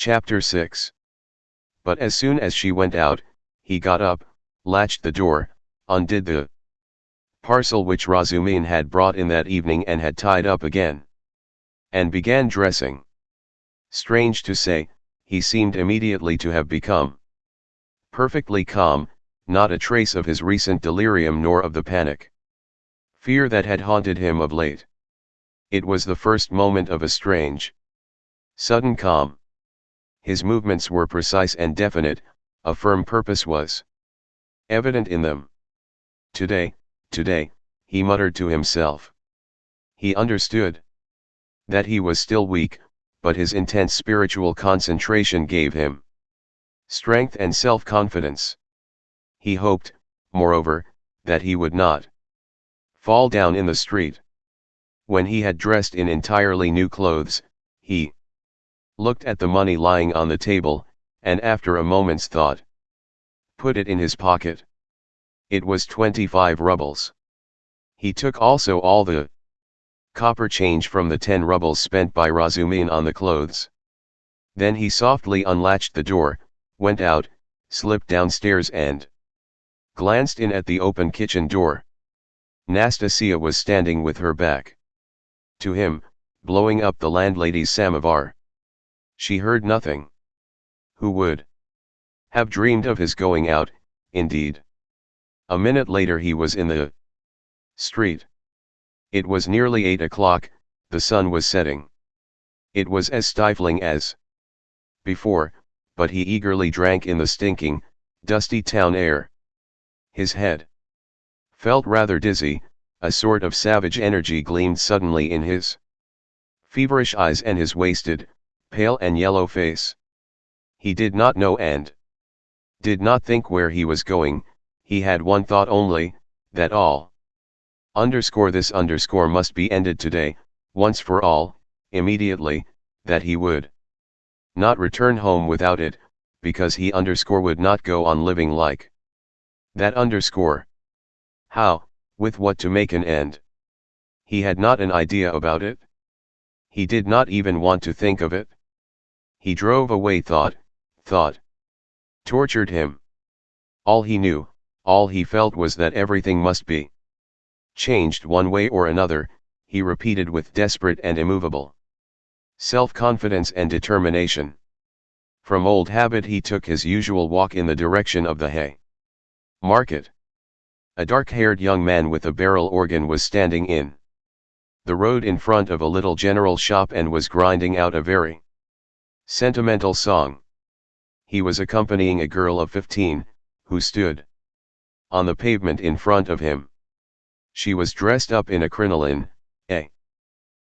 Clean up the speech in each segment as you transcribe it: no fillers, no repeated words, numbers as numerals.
Chapter 6. But as soon as she went out, he got up, latched the door, undid the parcel which Razumin had brought in that evening and had tied up again, and began dressing. Strange to say, he seemed immediately to have become perfectly calm, not a trace of his recent delirium nor of the panic fear that had haunted him of late. It was the first moment of a strange, sudden calm. His movements were precise and definite, a firm purpose was evident in them. Today, he muttered to himself. He understood that he was still weak, but his intense spiritual concentration gave him strength and self-confidence. He hoped, moreover, that he would not fall down in the street. When he had dressed in entirely new clothes, he looked at the money lying on the table, and after a moment's thought, put it in his pocket. It was 25 rubles. He took also all the copper change from the 10 rubles spent by Razumin on the clothes. Then he softly unlatched the door, went out, slipped downstairs and glanced in at the open kitchen door. Nastasia was standing with her back to him, blowing up the landlady's samovar. She heard nothing. Who would have dreamed of his going out, indeed? A minute later he was in the street. It was nearly 8 o'clock, the sun was setting. It was as stifling as before, but he eagerly drank in the stinking, dusty town air. His head felt rather dizzy, a sort of savage energy gleamed suddenly in his feverish eyes and his wasted, pale and yellow face. He did not know and did not think where he was going. He had one thought only, that all this must be ended today, once for all, immediately, that he would not return home without it, because he would not go on living like that . How, with what to make an end? He had not an idea about it. He did not even want to think of it. He drove away thought tortured him. All he knew, all he felt was that everything must be changed one way or another, he repeated with desperate and immovable self-confidence and determination. From old habit he took his usual walk in the direction of the hay market. A dark-haired young man with a barrel organ was standing in the road in front of a little general shop and was grinding out a very sentimental song. He was accompanying a girl of 15, who stood on the pavement in front of him. She was dressed up in a crinoline, a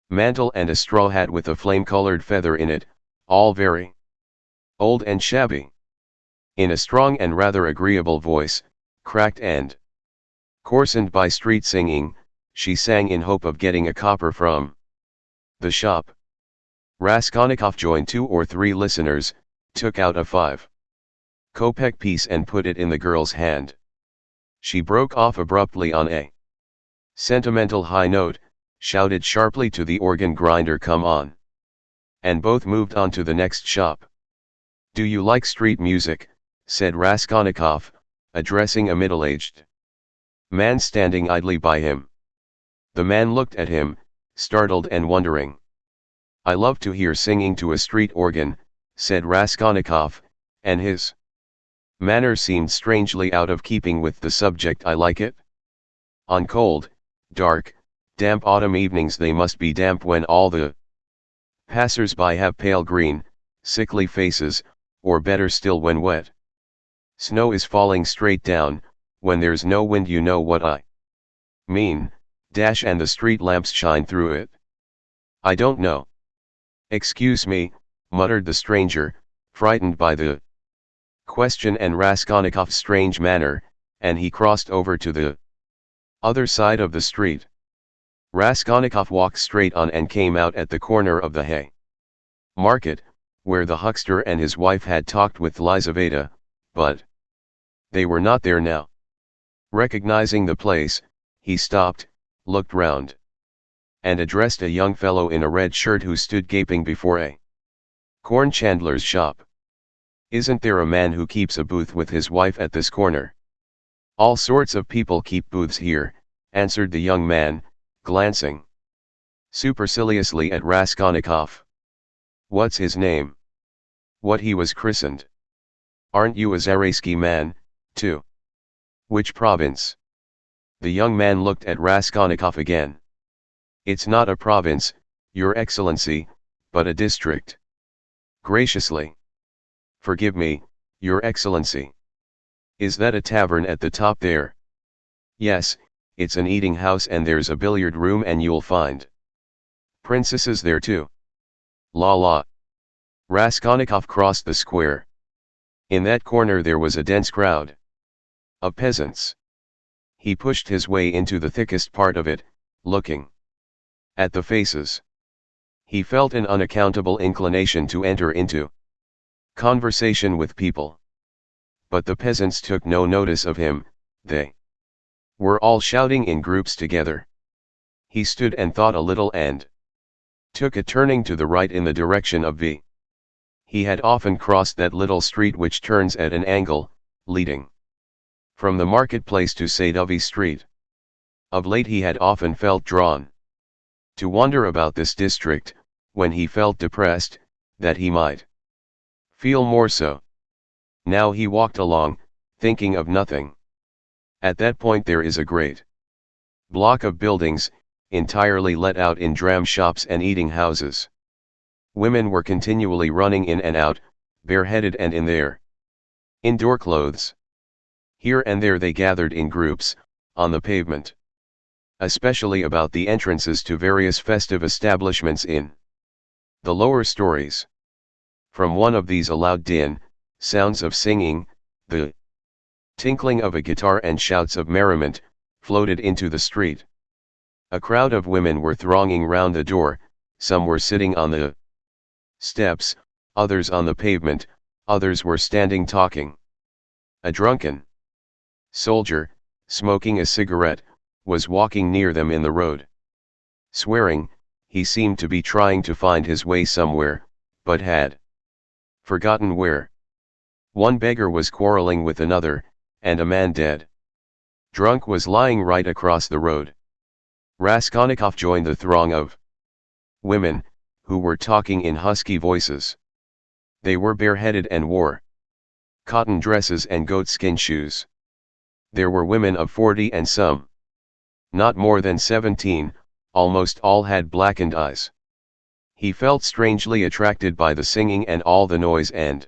mantle and a straw hat with a flame-colored feather in it, all very old and shabby. In a strong and rather agreeable voice, cracked and coarsened by street singing, she sang in hope of getting a copper from the shop. Raskolnikov joined 2 or 3 listeners, took out a 5-kopeck piece and put it in the girl's hand. She broke off abruptly on a sentimental high note, shouted sharply to the organ grinder, "Come on!" and both moved on to the next shop. "Do you like street music?" said Raskolnikov, addressing a middle-aged man standing idly by him. The man looked at him, startled and wondering. "I love to hear singing to a street organ," said Raskolnikov, and his manner seemed strangely out of keeping with the subject. "I like it. On cold, dark, damp autumn evenings they must be damp when all the passers-by have pale green, sickly faces, or better still when wet snow is falling straight down, when there's no wind, you know what I mean, and the street lamps shine through it." "I don't know." "Excuse me," muttered the stranger, frightened by the question and Raskolnikov's strange manner, and he crossed over to the other side of the street. Raskolnikov walked straight on and came out at the corner of the hay market, where the huckster and his wife had talked with Lizaveta, but they were not there now. Recognizing the place, he stopped, looked round, and addressed a young fellow in a red shirt who stood gaping before a Corn chandler's shop. Isn't there a man who keeps a booth with his wife at this corner? All sorts of people keep booths here, answered the young man, glancing superciliously at Raskolnikov. What's his name? What he was christened? Aren't you a Zarayski man, too? Which province? The young man looked at Raskolnikov again. It's not a province, Your Excellency, but a district. Graciously. Forgive me, Your Excellency. Is that a tavern at the top there? Yes, it's an eating house and there's a billiard room and you'll find princesses there too. La la. Raskolnikov crossed the square. In that corner there was a dense crowd of peasants. He pushed his way into the thickest part of it, looking at the faces. He felt an unaccountable inclination to enter into conversation with people. But the peasants took no notice of him, they were all shouting in groups together. He stood and thought a little and took a turning to the right in the direction of V. He had often crossed that little street which turns at an angle, leading from the marketplace to Sadovy Street. Of late he had often felt drawn to wander about this district, when he felt depressed, that he might feel more so. Now he walked along, thinking of nothing. At that point there is a great block of buildings, entirely let out in dram shops and eating houses. Women were continually running in and out, bareheaded and in their indoor clothes. Here and there they gathered in groups, on the pavement. Especially about the entrances to various festive establishments in the lower stories. From one of these a loud din, sounds of singing, the tinkling of a guitar and shouts of merriment, floated into the street. A crowd of women were thronging round the door, some were sitting on the steps, others on the pavement, others were standing talking. A drunken soldier, smoking a cigarette, was walking near them in the road. Swearing, he seemed to be trying to find his way somewhere, but had forgotten where. One beggar was quarreling with another, and a man dead drunk was lying right across the road. Raskolnikov joined the throng of women, who were talking in husky voices. They were bareheaded and wore cotton dresses and goatskin shoes. There were women of 40 and some not more than 17, almost all had blackened eyes. He felt strangely attracted by the singing and all the noise and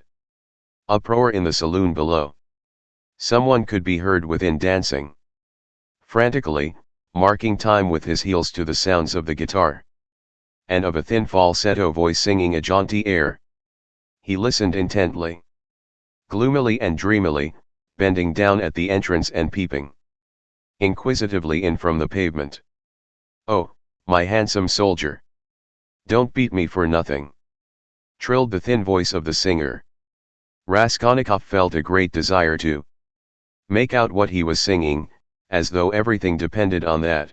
uproar in the saloon below. Someone could be heard within dancing frantically, marking time with his heels to the sounds of the guitar and of a thin falsetto voice singing a jaunty air. He listened intently, gloomily and dreamily, bending down at the entrance and peeping inquisitively in from the pavement. "Oh, my handsome soldier! Don't beat me for nothing," trilled the thin voice of the singer. Raskolnikov felt a great desire to make out what he was singing, as though everything depended on that.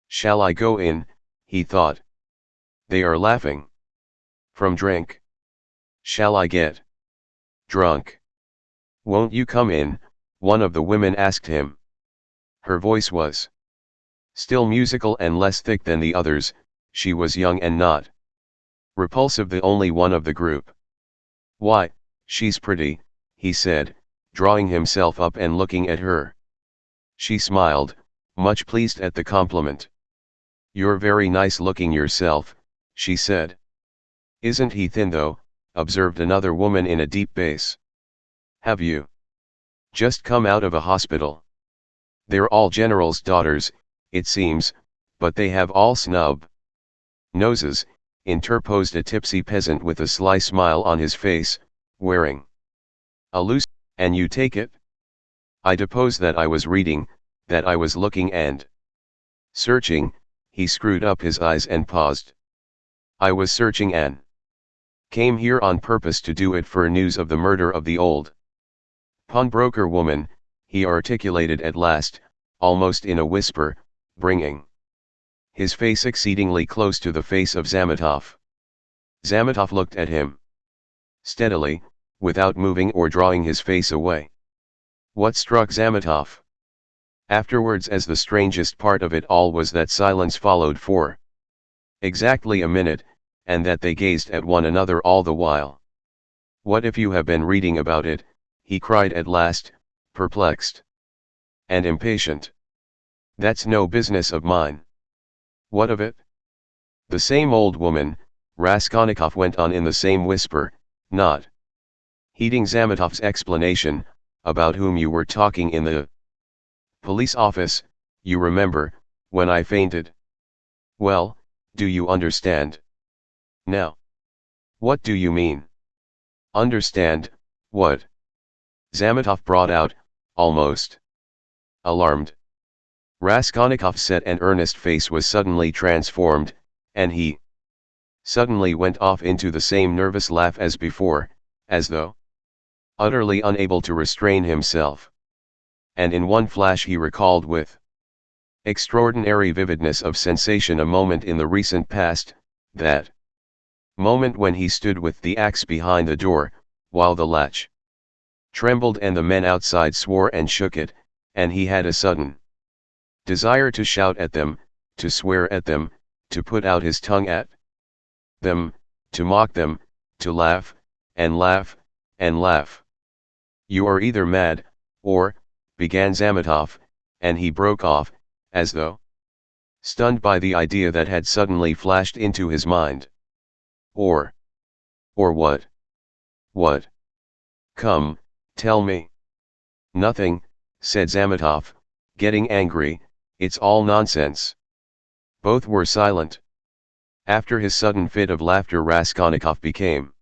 "Shall I go in?" he thought. "They are laughing. From drink. Shall I get drunk?" "Won't you come in?" one of the women asked him. Her voice was still musical and less thick than the others. She was young and not repulsive, the only one of the group. "Why, she's pretty," he said, drawing himself up and looking at her. She smiled, much pleased at the compliment. "You're very nice looking yourself," she said. "Isn't he thin though?" observed another woman in a deep bass. "Have you just come out of a hospital?" "They're all generals' daughters, it seems, but they have all snub noses," interposed a tipsy peasant with a sly smile on his face, wearing a loose. "And you take it?" "I depose that I was reading, that I was looking and searching." He screwed up his eyes and paused. "I was searching and came here on purpose to do it for news of the murder of the old pawnbroker woman," he articulated at last, almost in a whisper, bringing his face exceedingly close to the face of Zametov. Zametov looked at him. steadily, without moving or drawing his face away. What struck Zametov afterwards as the strangest part of it all was that silence followed for exactly a minute, and that they gazed at one another all the while. "What if you have been reading about it?" he cried at last, perplexed and impatient. "That's no business of mine." "What of it?" "The same old woman," Raskolnikov went on in the same whisper, not heeding Zametov's explanation, "about whom you were talking in the police office, you remember, when I fainted. Well, do you understand now?" "What do you mean?" "Understand, what?" Zametov brought out, almost alarmed. Raskolnikov's set and earnest face was suddenly transformed, and he suddenly went off into the same nervous laugh as before, as though utterly unable to restrain himself. And in one flash he recalled with extraordinary vividness of sensation a moment in the recent past, that moment when he stood with the axe behind the door, while the latch trembled and the men outside swore and shook it, and he had a sudden desire to shout at them, to swear at them, to put out his tongue at them, to mock them, to laugh, and laugh, and laugh. "You are either mad, or," began Zametov, and he broke off, as though stunned by the idea that had suddenly flashed into his mind. Or what? What? Come, tell me." "Nothing," said Zametov, getting angry, "it's all nonsense." Both were silent. After his sudden fit of laughter Raskolnikov became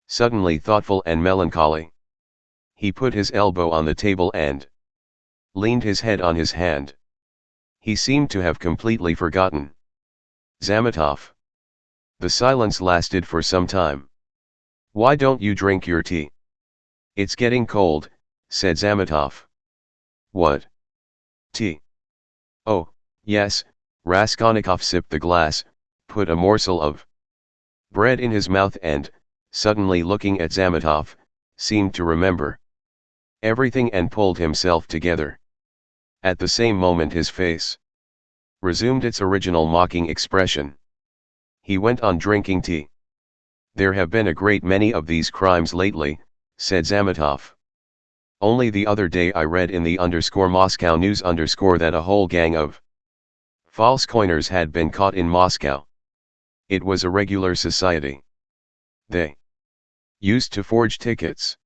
suddenly thoughtful and melancholy. He put his elbow on the table and leaned his head on his hand. He seemed to have completely forgotten Zametov. The silence lasted for some time. "Why don't you drink your tea?" "It's getting cold," said Zametov. "What? Tea?" "Oh, yes." Raskolnikov sipped the glass, put a morsel of bread in his mouth and, suddenly looking at Zametov, seemed to remember everything and pulled himself together. At the same moment his face resumed its original mocking expression. He went on drinking tea. "There have been a great many of these crimes lately," said Zametov. "Only the other day I read in the Moscow News that a whole gang of false coiners had been caught in Moscow. It was a regular society. They used to forge tickets."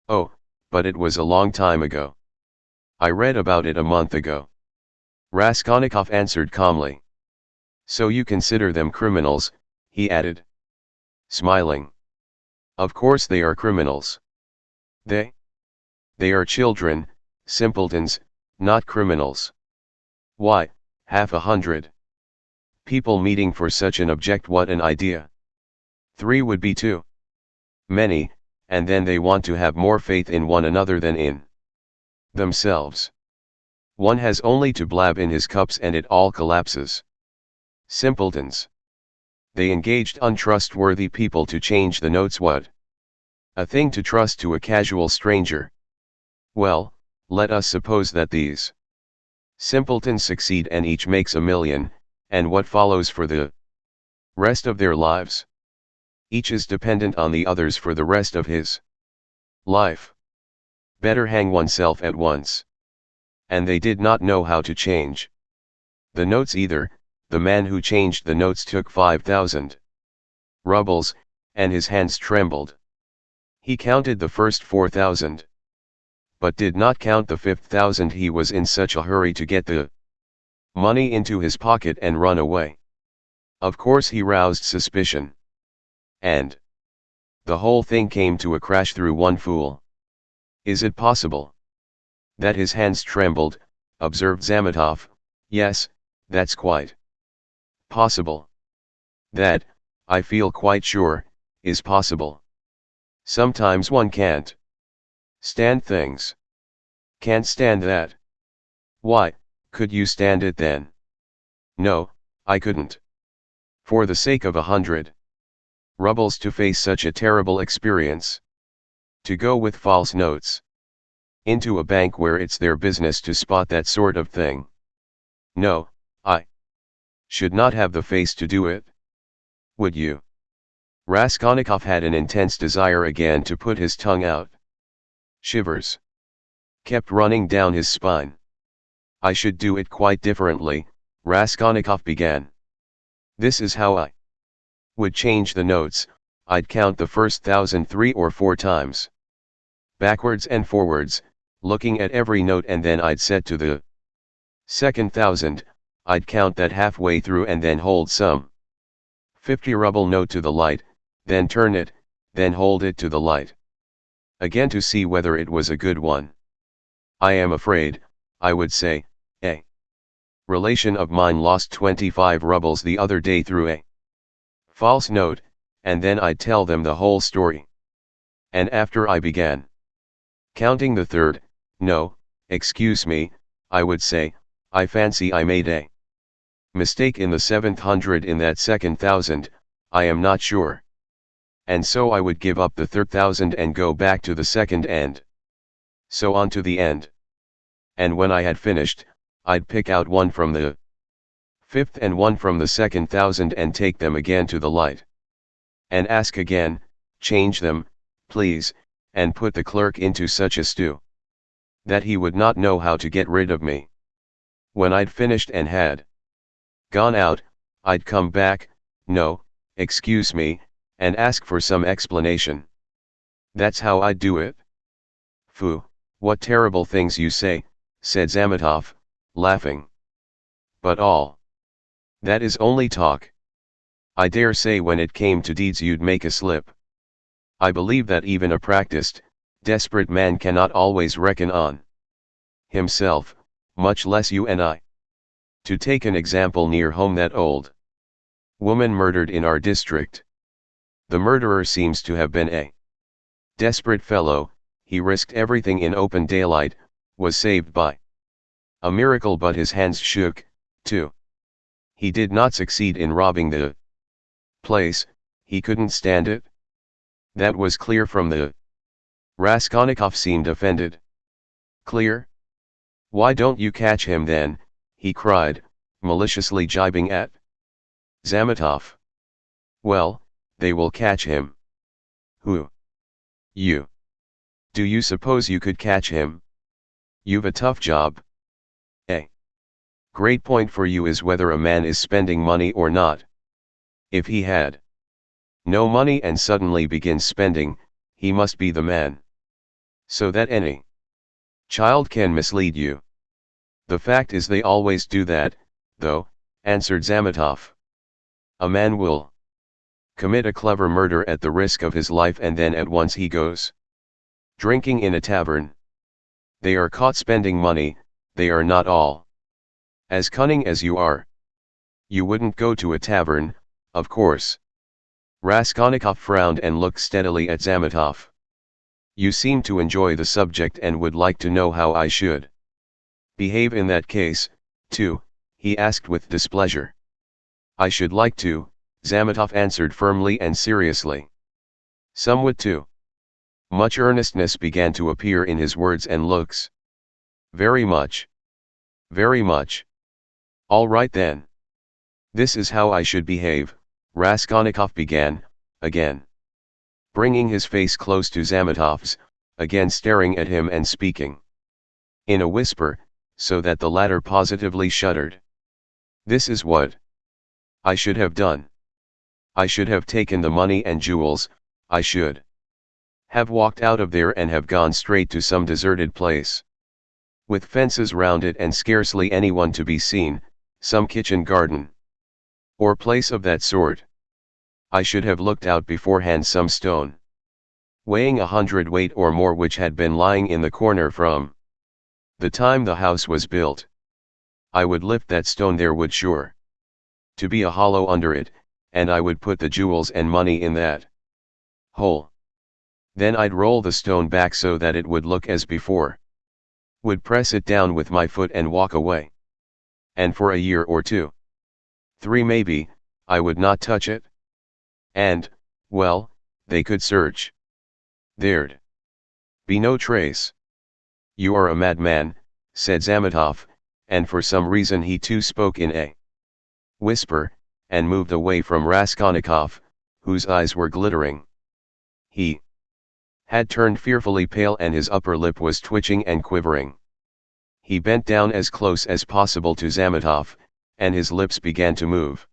"Oh, but it was a long time ago." "I read about it a month ago." Raskolnikov answered calmly. "So you consider them criminals," he added, smiling. "Of course they are criminals." They are children, simpletons, not criminals." "Why, 100 people meeting for such an object, what an idea. 3 would be too many, and then they want to have more faith in one another than in themselves. One has only to blab in his cups and it all collapses. Simpletons. They engaged untrustworthy people to change the notes. What a thing to trust to a casual stranger. Well, let us suppose that these simpletons succeed and each makes 1,000,000, and what follows for the rest of their lives? Each is dependent on the others for the rest of his life. Better hang oneself at once. And they did not know how to change the notes either. The man who changed the notes took 5,000 rubles, and his hands trembled. He counted the first 4,000. But did not count the 5,000. He was in such a hurry to get the money into his pocket and run away. Of course he roused suspicion. And the whole thing came to a crash through one fool. Is it possible that his hands trembled? Observed Zametov. Yes, that's quite possible. That, I feel quite sure, is possible. Sometimes one can't stand things. Can't stand that. Why, could you stand it then? No, I couldn't. For the sake of 100 Rubbles to face such a terrible experience. To go with false notes into a bank where it's their business to spot that sort of thing. No, I should not have the face to do it. Would you? Raskolnikov had an intense desire again to put his tongue out. Shivers kept running down his spine. I should do it quite differently, Raskolnikov began. This is how I would change the notes. I'd count the first 1,000 3 or 4 times. Backwards and forwards, looking at every note, and then I'd set to the second 1,000, I'd count that halfway through and then hold some 50 ruble note to the light, then turn it, then hold it to the light again to see whether it was a good one. I am afraid, I would say, a relation of mine lost 25 rubles the other day through a false note, and then I'd tell them the whole story. And after I began counting the third, no, excuse me, I would say, I fancy I made a mistake in the 700 in that second 1,000, I am not sure. And so I would give up the third 1,000 and go back to the second and so on to the end. And when I had finished, I'd pick out one from the fifth and one from the second 1,000 and take them again to the light. And ask again, change them, please, and put the clerk into such a stew that he would not know how to get rid of me. When I'd finished and had gone out, I'd come back, no, excuse me, and ask for some explanation. That's how I'd do it. Phew, what terrible things you say, said Zametov, laughing. But all that is only talk. I dare say when it came to deeds you'd make a slip. I believe that even a practiced, desperate man cannot always reckon on himself, much less you and I. To take an example near home, that old woman murdered in our district. The murderer seems to have been a desperate fellow. He risked everything in open daylight, was saved by a miracle, but his hands shook, too. He did not succeed in robbing the place, he couldn't stand it. That was clear from the... Raskolnikov seemed offended. Clear? Why don't you catch him then, he cried, maliciously jibing at Zametov. Well, they will catch him. Who? You. Do you suppose you could catch him? You've a tough job. A great point for you is whether a man is spending money or not. If he had no money and suddenly begins spending, he must be the man. So that any child can mislead you. The fact is they always do that, though, answered Zametov. A man will commit a clever murder at the risk of his life, and then at once he goes drinking in a tavern. They are caught spending money, they are not all as cunning as you are. You wouldn't go to a tavern, of course. Raskolnikov frowned and looked steadily at Zametov. You seem to enjoy the subject and would like to know how I should behave in that case, too, he asked with displeasure. I should like to, Zametov answered firmly and seriously. Some would too. Much earnestness began to appear in his words and looks. Very much. Very much. All right then. This is how I should behave, Raskolnikov began, again bringing his face close to Zametov's, again staring at him and speaking in a whisper, so that the latter positively shuddered. This is what I should have done. I should have taken the money and jewels, I should have walked out of there and have gone straight to some deserted place with fences round it and scarcely anyone to be seen, some kitchen garden or place of that sort. I should have looked out beforehand some stone weighing 100 weight or more which had been lying in the corner from the time the house was built. I would lift that stone, there would sure to be a hollow under it, and I would put the jewels and money in that hole. Then I'd roll the stone back so that it would look as before. Would press it down with my foot and walk away. And for a year or two, 3 maybe, I would not touch it. And, Well, they could search. There'd be no trace. You are a madman, said Zametov, and for some reason he too spoke in a whisper, and moved away from Raskolnikov, whose eyes were glittering. He had turned fearfully pale and his upper lip was twitching and quivering. He bent down as close as possible to Zametov, and his lips began to move.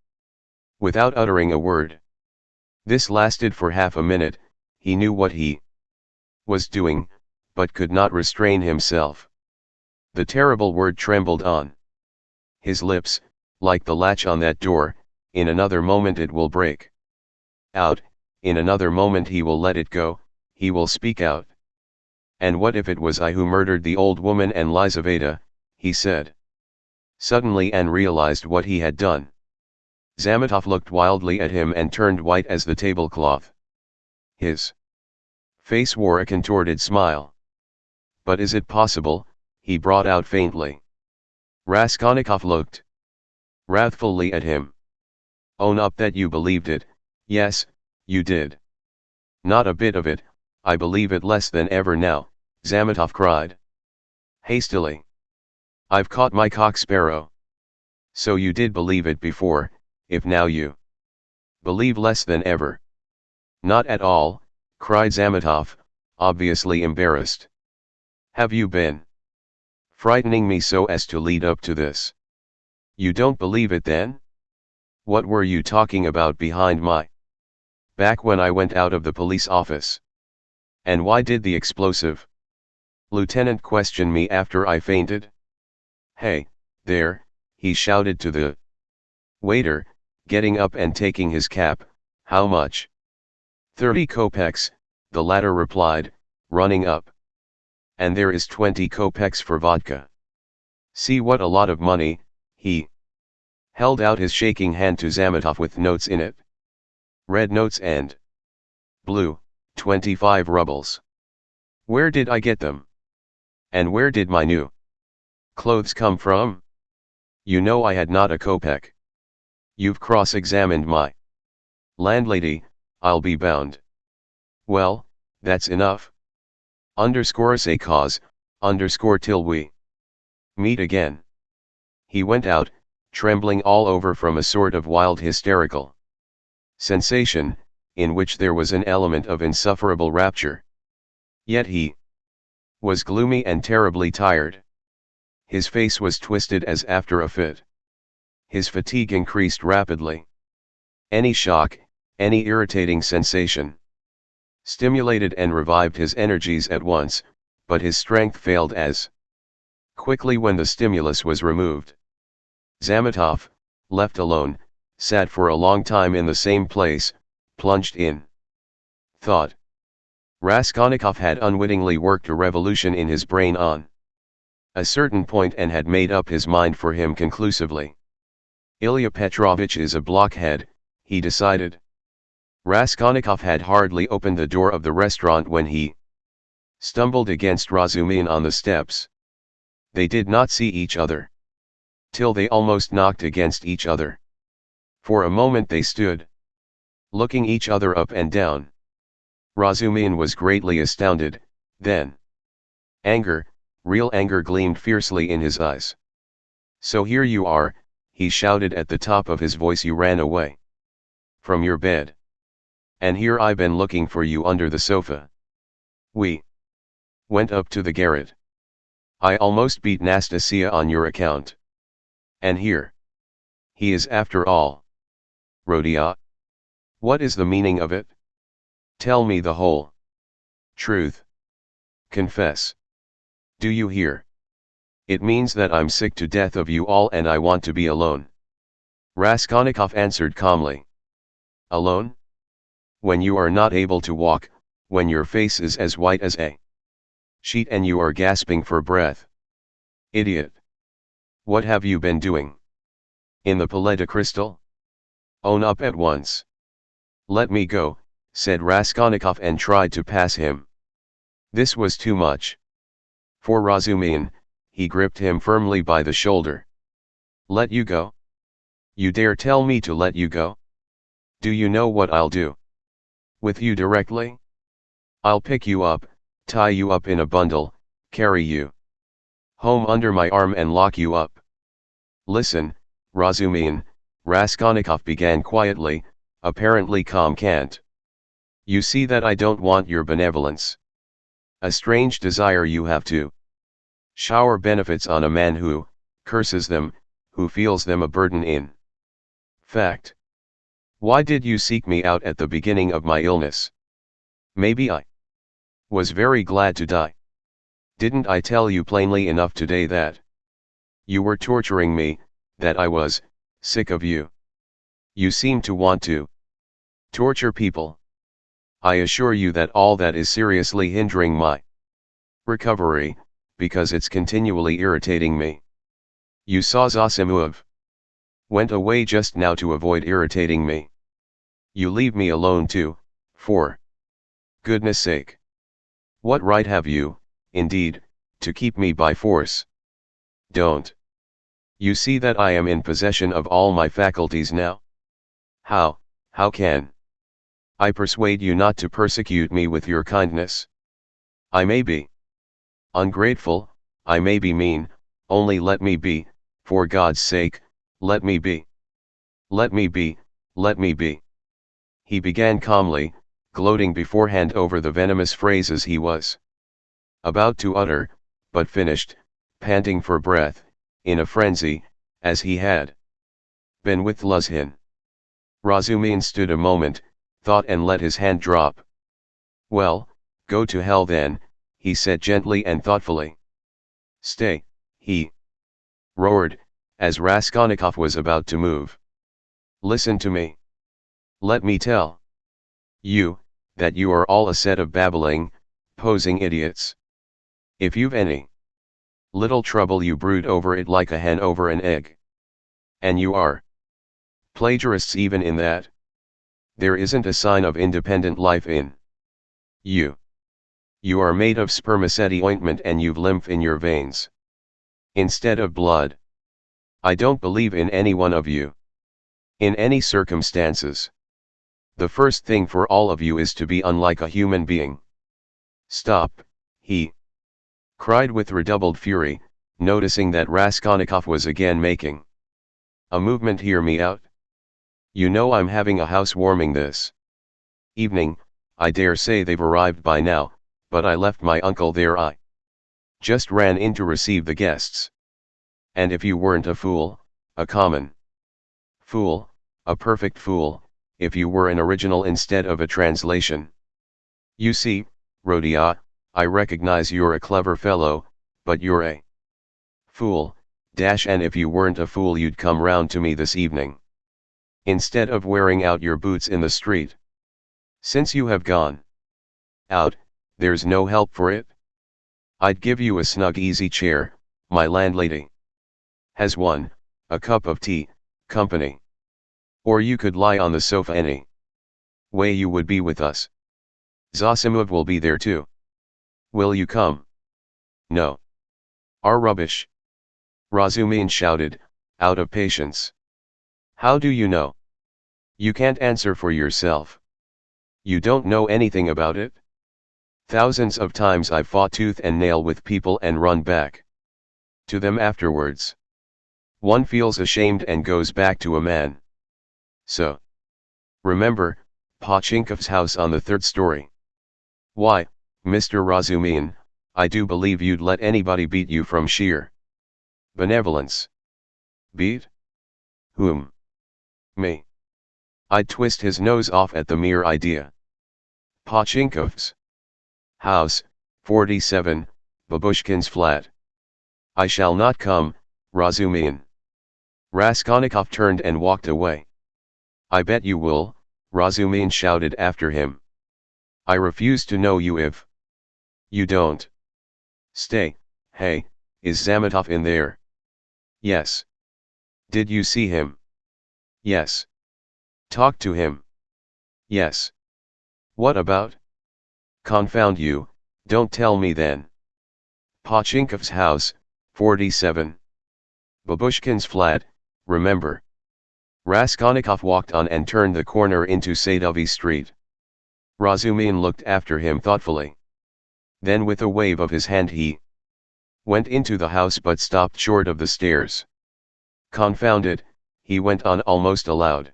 Without uttering a word. This lasted for half a minute. He knew what he was doing, but could not restrain himself. The terrible word trembled on his lips, like the latch on that door. In another moment it will break out, in another moment he will let it go, he will speak out. And what if it was I who murdered the old woman and Lizaveta, he said suddenly, and realized what he had done. Zametov looked wildly at him and turned white as the tablecloth. His face wore a contorted smile. But is it possible, he brought out faintly. Raskolnikov looked wrathfully at him. Own up that you believed it. Yes, you did. Not a bit of it, I believe it less than ever now, Zametov cried hastily. I've caught my cock sparrow. So you did believe it before, if now you believe less than ever. Not at all, cried Zametov, obviously embarrassed. Have you been frightening me so as to lead up to this? You don't believe it then? What were you talking about behind my back when I went out of the police office? And why did the explosive lieutenant question me after I fainted? Hey, there, he shouted to the waiter, getting up and taking his cap. How much? 30 kopecks, the latter replied, running up. And there is 20 kopecks for vodka. See what a lot of money. He held out his shaking hand to Zametov with notes in it. Red notes and blue, 25 rubles. Where did I get them? And where did my new clothes come from? You know I had not a kopeck. You've cross-examined my landlady, I'll be bound. Well, that's enough. Underscore say cause, underscore till we meet again. He went out, trembling all over from a sort of wild hysterical sensation, in which there was an element of insufferable rapture. Yet he was gloomy and terribly tired. His face was twisted as after a fit. His fatigue increased rapidly. Any shock, any irritating sensation, stimulated and revived his energies at once, but his strength failed as quickly when the stimulus was removed. Zametov, left alone, sat for a long time in the same place, plunged in thought. Raskolnikov had unwittingly worked a revolution in his brain on a certain point and had made up his mind for him conclusively. Ilya Petrovitch is a blockhead, he decided. Raskolnikov had hardly opened the door of the restaurant when he stumbled against Razumin on the steps. They did not see each other till they almost knocked against each other. For a moment they stood looking each other up and down. Razumin was greatly astounded, then anger, real anger gleamed fiercely in his eyes. So here you are, he shouted at the top of his voice, you ran away from your bed. And here I've been looking for you under the sofa. We went up to the garret. I almost beat Nastasia on your account. And here he is after all. Rodia. What is the meaning of it? Tell me the whole truth. Confess. Do you hear? It means that I'm sick to death of you all and I want to be alone. Raskolnikov answered calmly. Alone? When you are not able to walk, when your face is as white as a sheet and you are gasping for breath. Idiot. What have you been doing? In the Palais de Cristal? Own up at once. Let me go, said Raskolnikov and tried to pass him. This was too much for Razumin. He gripped him firmly by the shoulder. Let you go? You dare tell me to let you go? Do you know what I'll do? With you directly? I'll pick you up, tie you up in a bundle, carry you home under my arm and lock you up. Listen, Razumihin, Raskolnikov began quietly, apparently calm. Can't you see that I don't want your benevolence? A strange desire you have to shower benefits on a man who curses them, who feels them a burden in fact. Why did you seek me out at the beginning of my illness? Maybe I was very glad to die. Didn't I tell you plainly enough today that you were torturing me, that I was sick of you? You seem to want to torture people. I assure you that all that is seriously hindering my recovery, because it's continually irritating me. You saw Zosimuv went away just now to avoid irritating me. You leave me alone too, for goodness sake. What right have you, indeed, to keep me by force? Don't you see that I am in possession of all my faculties now? How can I persuade you not to persecute me with your kindness? I may be ungrateful, I may be mean, only let me be, for God's sake, let me be. Let me be, let me be. He began calmly, gloating beforehand over the venomous phrases he was about to utter, but finished, panting for breath, in a frenzy, as he had been with Luzhin. Razumihin stood a moment, thought and let his hand drop. Well, go to hell then, he said gently and thoughtfully. Stay, he roared, as Raskolnikov was about to move. Listen to me. Let me tell you, that you are all a set of babbling, posing idiots. If you've any little trouble you brood over it like a hen over an egg. And you are plagiarists even in that. There isn't a sign of independent life in you. You are made of spermaceti ointment and you've lymph in your veins instead of blood. I don't believe in any one of you. In any circumstances. The first thing for all of you is to be unlike a human being. Stop, he cried with redoubled fury, noticing that Raskolnikov was again making a movement. Hear me out. You know I'm having a housewarming this evening, I dare say they've arrived by now, but I left my uncle there. I just ran in to receive the guests. And if you weren't a fool, a common fool, a perfect fool, if you were an original instead of a translation. You see, Rodia, I recognize you're a clever fellow, but you're a fool, and if you weren't a fool you'd come round to me this evening. Instead of wearing out your boots in the street. Since you have gone out, there's no help for it. I'd give you a snug easy chair, my landlady has one, a cup of tea, company. Or you could lie on the sofa any way you would be with us. Zosimov will be there too. Will you come? No. Are rubbish. Razumihin shouted, out of patience. How do you know? You can't answer for yourself. You don't know anything about it? Thousands of times I've fought tooth and nail with people and run back to them afterwards. One feels ashamed and goes back to a man. So. Remember, Pochinkov's house on the third story. Why, Mr. Razumihin, I do believe you'd let anybody beat you from sheer benevolence. Beat? Whom? Me. I'd twist his nose off at the mere idea. Pochinkov's house, 47, Babushkin's flat. I shall not come, Razumihin. Raskolnikov turned and walked away. I bet you will, Razumihin shouted after him. I refuse to know you if you don't. Stay, hey, is Zametov in there? Yes. Did you see him? Yes. Talk to him? Yes. What about? Confound you, don't tell me then. Pochinkov's house, 47. Babushkin's flat, remember. Raskolnikov walked on and turned the corner into Sadovy Street. Razumin looked after him thoughtfully. Then with a wave of his hand he went into the house but stopped short of the stairs. Confound it, he went on almost aloud.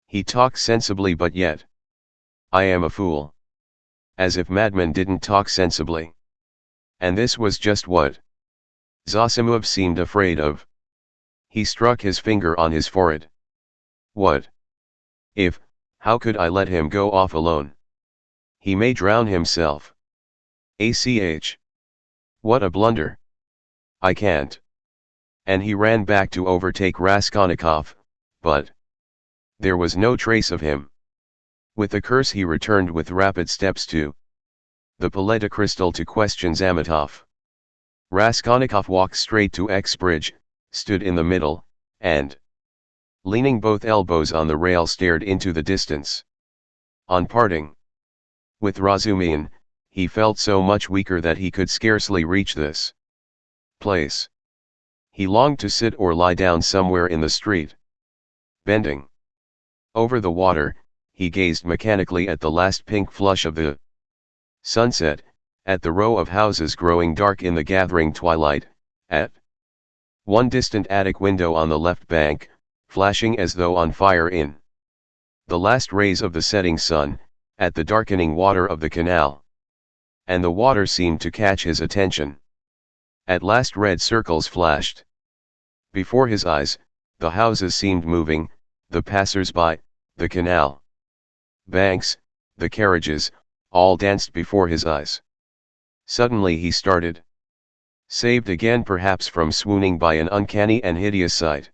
He talks sensibly but yet. I am a fool. As if madmen didn't talk sensibly. And this was just what Zosimov seemed afraid of. He struck his finger on his forehead. What? If, how could I let him go off alone? He may drown himself. ACH. What a blunder. I can't. And he ran back to overtake Raskolnikov, but there was no trace of him. With a curse he returned with rapid steps to the Paleta Crystal to question Zametov. Raskolnikov walked straight to X Bridge, stood in the middle, and, leaning both elbows on the rail, stared into the distance. On parting with Razumin, he felt so much weaker that he could scarcely reach this place. He longed to sit or lie down somewhere in the street. Bending over the water, he gazed mechanically at the last pink flush of the sunset, at the row of houses growing dark in the gathering twilight, at one distant attic window on the left bank, flashing as though on fire in the last rays of the setting sun, at the darkening water of the canal. And the water seemed to catch his attention. At last red circles flashed before his eyes, the houses seemed moving, the passers-by, the canal banks, the carriages, all danced before his eyes. Suddenly he started. Saved again perhaps from swooning by an uncanny and hideous sight.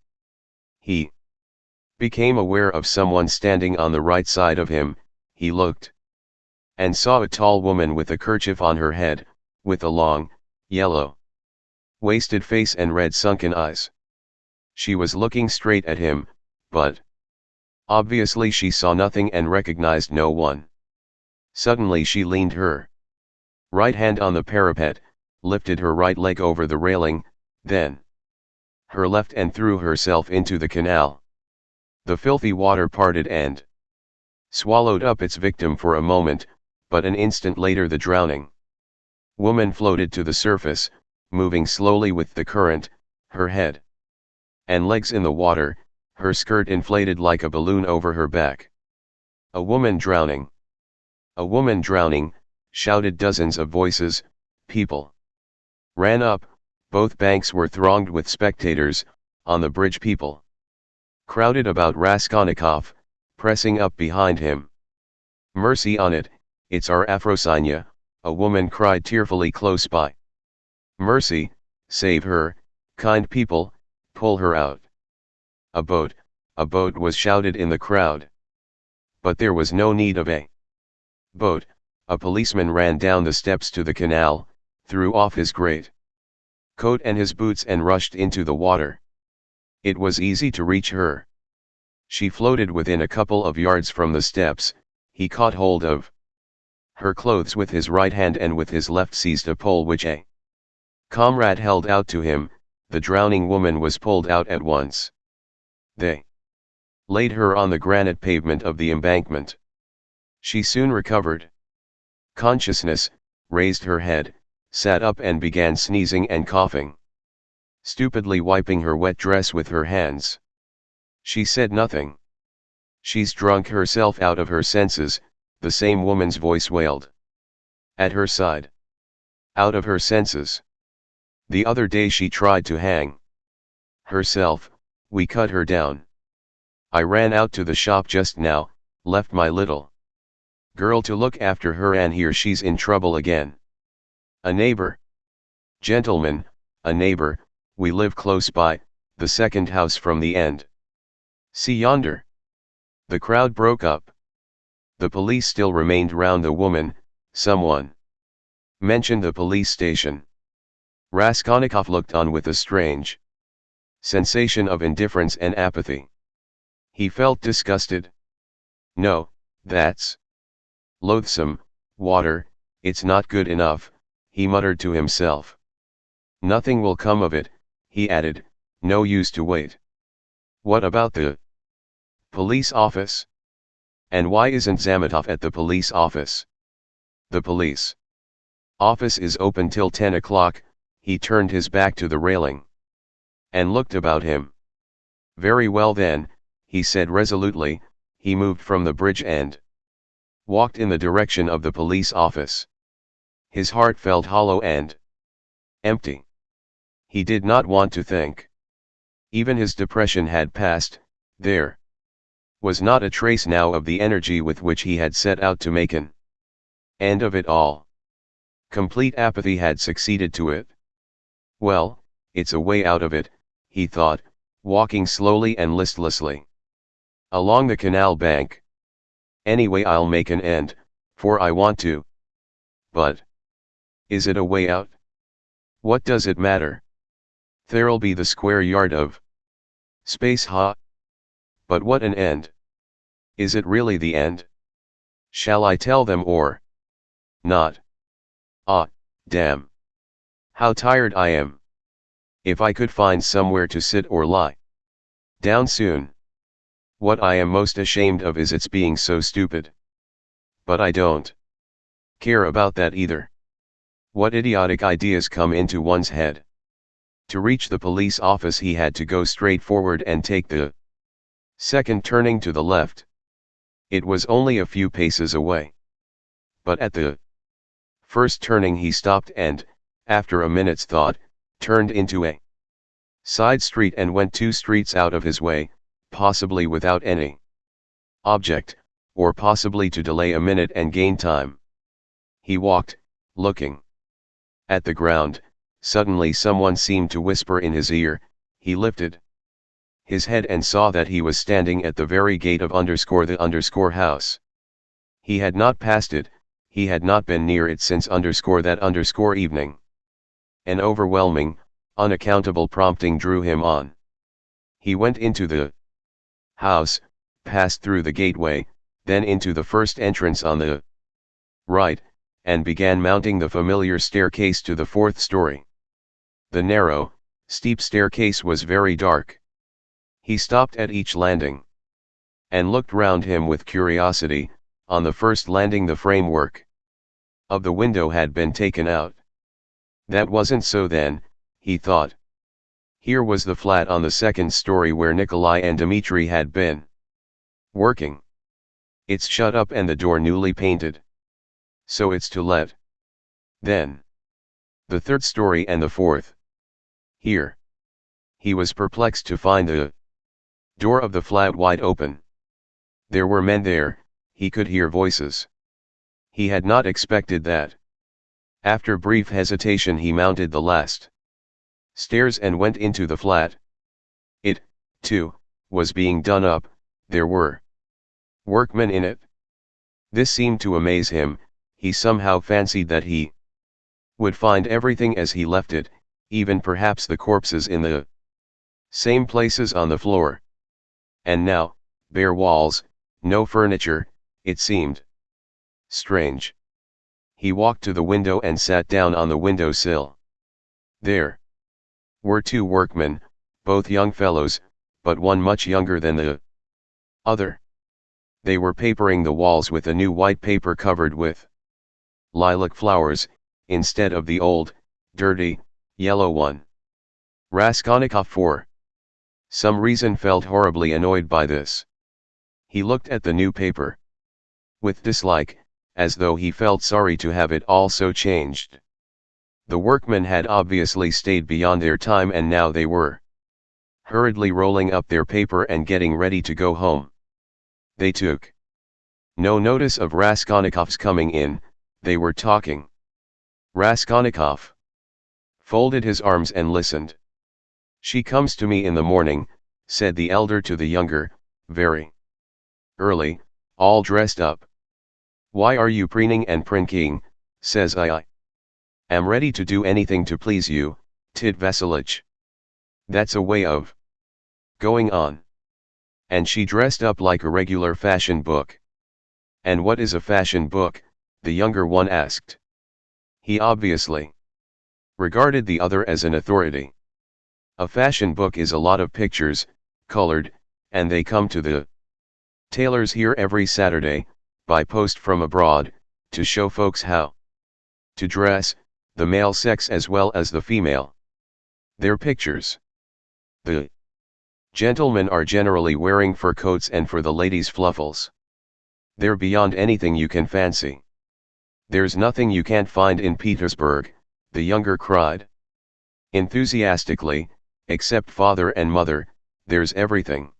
He became aware of someone standing on the right side of him. He looked and saw a tall woman with a kerchief on her head, with a long, yellow, wasted face and red sunken eyes. She was looking straight at him, but obviously she saw nothing and recognized no one. Suddenly she leaned her right hand on the parapet, lifted her right leg over the railing, then her left, and threw herself into the canal. The filthy water parted and swallowed up its victim for a moment, but an instant later the drowning woman floated to the surface, moving slowly with the current, her head and legs in the water, her skirt inflated like a balloon over her back. A woman drowning! A woman drowning! Shouted dozens of voices. People ran up, both banks were thronged with spectators. On the bridge people crowded about Raskolnikov, pressing up behind him. Mercy on it, it's our Afrosinya, a woman cried tearfully close by. Mercy, save her, kind people, pull her out. A boat was shouted in the crowd. But there was no need of a boat. A policeman ran down the steps to the canal, threw off his great coat and his boots and rushed into the water. It was easy to reach her. She floated within a couple of yards from the steps. He caught hold of her clothes with his right hand and with his left seized a pole which a comrade held out to him. The drowning woman was pulled out at once. They laid her on the granite pavement of the embankment. She soon recovered consciousness, raised her head, sat up and began sneezing and coughing, stupidly wiping her wet dress with her hands. She said nothing. She's drunk herself out of her senses, the same woman's voice wailed at her side. Out of her senses. The other day she tried to hang herself, we cut her down. I ran out to the shop just now, left my little girl to look after her, and here she's in trouble again. A neighbor. Gentlemen, a neighbor, we live close by, the second house from the end. See yonder. The crowd broke up. The police still remained round the woman. Someone mentioned the police station. Raskolnikov looked on with a strange sensation of indifference and apathy. He felt disgusted. No, that's loathsome, water, it's not good enough, he muttered to himself. Nothing will come of it, he added, no use to wait. What about the police office? And why isn't Zametov at the police office? The police office is open till 10 o'clock, he turned his back to the railing. And looked about him. Very well then, he said resolutely, he moved from the bridge and walked in the direction of the police office. His heart felt hollow and empty. He did not want to think. Even his depression had passed, there was not a trace now of the energy with which he had set out to make an end of it all. Complete apathy had succeeded to it. Well, it's a way out of it, he thought, walking slowly and listlessly along the canal bank. Anyway, I'll make an end, for I want to. But is it a way out? What does it matter? There'll be the square yard of space, But what an end? Is it really the end? Shall I tell them or not? Ah, damn. How tired I am. If I could find somewhere to sit or lie down soon. What I am most ashamed of is its being so stupid. But I don't care about that either. What idiotic ideas come into one's head. To reach the police office he had to go straight forward and take the second turning to the left. It was only a few paces away. But at the first turning he stopped and, after a minute's thought, turned into a side street and went 2 streets out of his way, possibly without any object, or possibly to delay a minute and gain time. He walked, looking at the ground. Suddenly someone seemed to whisper in his ear. He lifted his head and saw that he was standing at the very gate of the house. He had not passed it, he had not been near it since that evening. An overwhelming, unaccountable prompting drew him on. He went into the house, passed through the gateway, then into the first entrance on the right, and began mounting the familiar staircase to the 4th story. The narrow, steep staircase was very dark. He stopped at each landing and looked round him with curiosity. On the first landing the framework of the window had been taken out. That wasn't so then, he thought. Here was the flat on the 2nd story where Nikolai and Dmitri had been working. It's shut up and the door newly painted. So it's to let. Then the 3rd story and the 4th. Here. He was perplexed to find the door of the flat wide open. There were men there, he could hear voices. He had not expected that. After brief hesitation he mounted the last stairs and went into the flat. It, too, was being done up, there were workmen in it. This seemed to amaze him. He somehow fancied that he would find everything as he left it, even perhaps the corpses in the same places on the floor. And now, bare walls, no furniture, it seemed strange. He walked to the window and sat down on the window sill. There were 2 workmen, both young fellows, but one much younger than the other. They were papering the walls with a new white paper covered with lilac flowers, instead of the old, dirty, yellow one. Raskolnikov for some reason felt horribly annoyed by this. He looked at the new paper with dislike, as though he felt sorry to have it all so changed. The workmen had obviously stayed beyond their time and now they were hurriedly rolling up their paper and getting ready to go home. They took no notice of Raskolnikov's coming in. They were talking. Raskolnikov folded his arms and listened. She comes to me in the morning, said the elder to the younger, very early, all dressed up. Why are you preening and prinking, says I am ready to do anything to please you, Tit Vasilich. That's a way of going on. And she dressed up like a regular fashion book. And what is a fashion book? The younger one asked. He obviously regarded the other as an authority. A fashion book is a lot of pictures, colored, and they come to the Tailors here every Saturday, by post from abroad, to show folks how to dress, the male sex as well as the female. Their pictures. The gentlemen are generally wearing fur coats and for the ladies fluffles. They're beyond anything you can fancy. There's nothing you can't find in Petersburg, the younger cried enthusiastically, except father and mother, there's everything.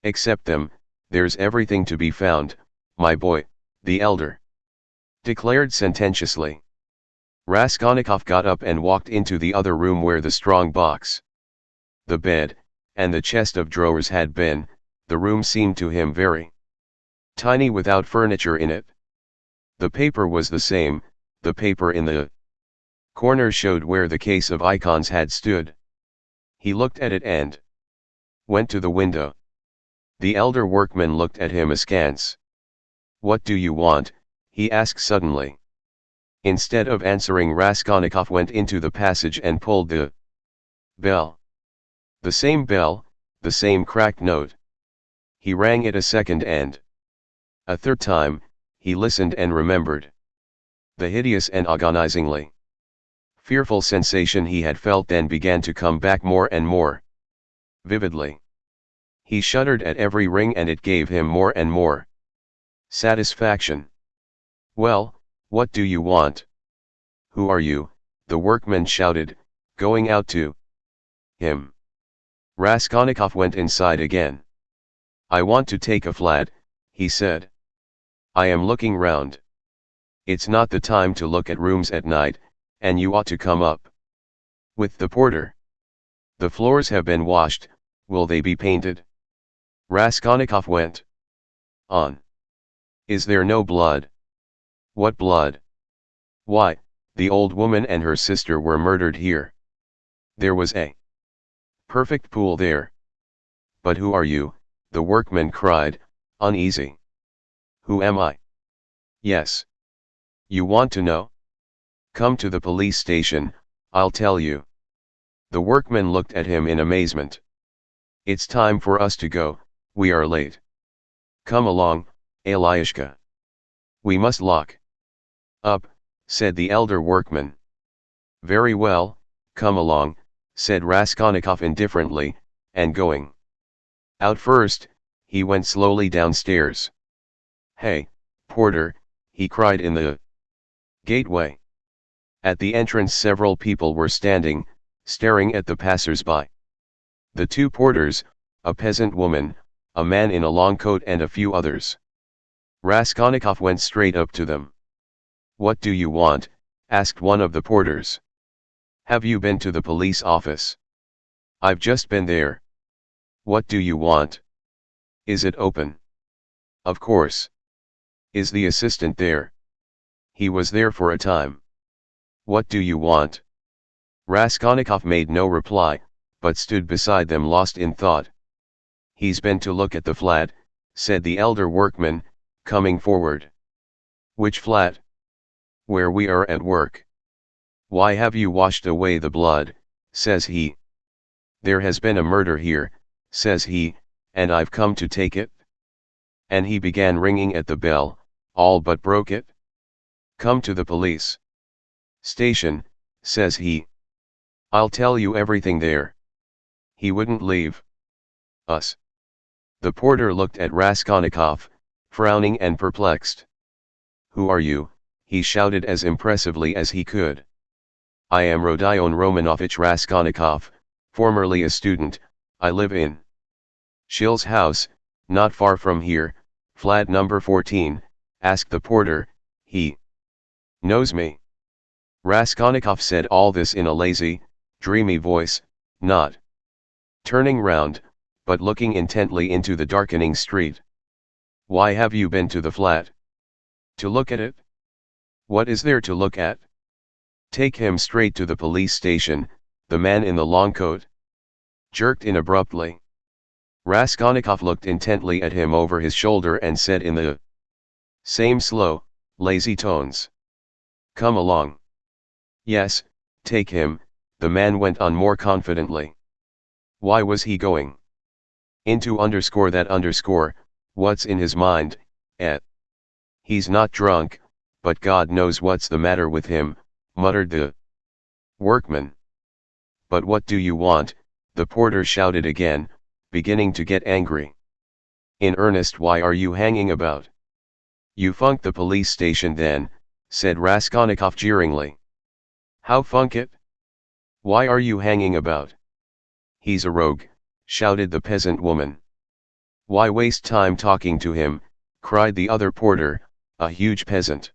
Except them, there's everything to be found, my boy, the elder declared sententiously. Raskolnikov got up and walked into the other room where the strong box, the bed, and the chest of drawers had been. The room seemed to him very tiny without furniture in it. The paper was the same, the paper in the corner showed where the case of icons had stood. He looked at it and went to the window. The elder workman looked at him askance. "What do you want?" he asked suddenly. Instead of answering, Raskolnikov went into the passage and pulled the bell. The same bell, the same cracked note. He rang it a second and a third time. He listened and remembered the hideous and agonizingly fearful sensation he had felt then began to come back more and more vividly. He shuddered at every ring and it gave him more and more satisfaction. "Well, what do you want? Who are you?" the workman shouted, going out to him. Raskolnikov went inside again. "I want to take a flat," he said. "I am looking round. It's not the time to look at rooms at night, and you ought to come up with the porter. The floors have been washed, will they be painted?" Raskolnikov went on. "Is there no blood?" "What blood?" "Why, the old woman and her sister were murdered here. There was a perfect pool there." "But who are you?" the workman cried, uneasy. "Who am I?" "Yes. You want to know? Come to the police station, I'll tell you." The workman looked at him in amazement. "It's time for us to go, we are late." "Come along, Alyashka. We must lock up," said the elder workman. "Very well, come along," said Raskolnikov indifferently, and going out first, he went slowly downstairs. "Hey, porter," he cried in the gateway. At the entrance several people were standing, staring at the passers-by. The two porters, a peasant woman, a man in a long coat and a few others. Raskolnikov went straight up to them. "What do you want?" asked one of the porters. "Have you been to the police office?" "I've just been there." "What do you want?" "Is it open?" "Of course." "Is the assistant there?" "He was there for a time." "What do you want?" Raskolnikov made no reply, but stood beside them lost in thought. "He's been to look at the flat," said the elder workman, coming forward. "Which flat?" "Where we are at work." "Why have you washed away the blood?" says he. "There has been a murder here," says he, "and I've come to take it." And he began ringing at the bell, all but broke it. "Come to the police station," says he. "I'll tell you everything there." He wouldn't leave us. The porter looked at Raskolnikov, frowning and perplexed. "Who are you?" he shouted as impressively as he could. "I am Rodion Romanovich Raskolnikov, formerly a student. I live in Shil's house, not far from here, flat number 14, asked the porter. "He knows me." Raskolnikov said all this in a lazy, dreamy voice, not turning round, but looking intently into the darkening street. "Why have you been to the flat?" "To look at it." "What is there to look at?" "Take him straight to the police station," the man in the long coat jerked in abruptly. Raskolnikov looked intently at him over his shoulder and said in the same slow, lazy tones, "Come along." "Yes, take him," the man went on more confidently. Why was he going? Into _that_, What's in his mind, eh? He's not drunk, but God knows what's the matter with him, muttered the workman. But what do you want? The porter shouted again, beginning to get angry. In earnest, why are you hanging about? You funked the police station then, said Raskolnikov jeeringly. How funk it? Why are you hanging about? He's a rogue, shouted the peasant woman. Why waste time talking to him, cried the other porter, a huge peasant.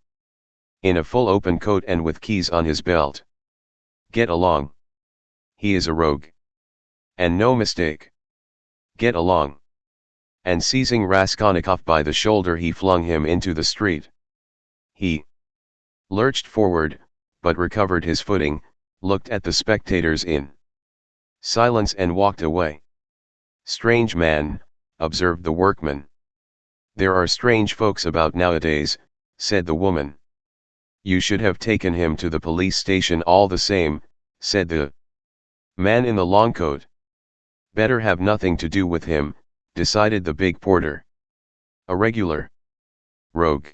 In a full open coat and with keys on his belt. Get along. He is a rogue. And no mistake. Get along. And seizing Raskolnikov by the shoulder he flung him into the street. He lurched forward, but recovered his footing, looked at the spectators in silence and walked away. Strange man, observed the workman. There are strange folks about nowadays, said the woman. You should have taken him to the police station all the same, said the man in the long coat. Better have nothing to do with him, decided the big porter. A regular rogue.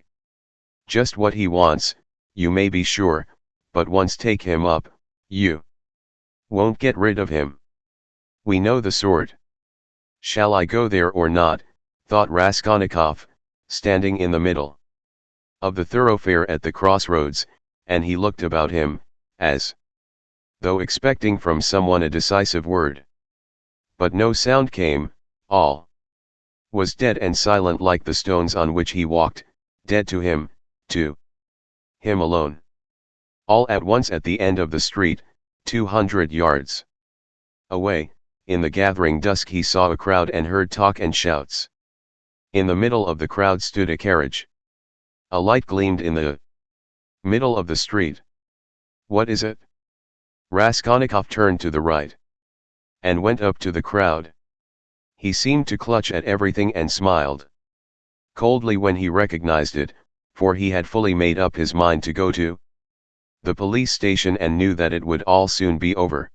Just what he wants, you may be sure, but once take him up, you won't get rid of him. We know the sort. Shall I go there or not, thought Raskolnikov, standing in the middle of the thoroughfare at the crossroads, and he looked about him, as though expecting from someone a decisive word. But no sound came, all was dead and silent like the stones on which he walked, dead to him alone. All at once at the end of the street, 200 yards away, in the gathering dusk he saw a crowd and heard talk and shouts. In the middle of the crowd stood a carriage. A light gleamed in the middle of the street. What is it? Raskolnikov turned to the right and went up to the crowd. He seemed to clutch at everything and smiled coldly when he recognized it, for he had fully made up his mind to go to the police station and knew that it would all soon be over.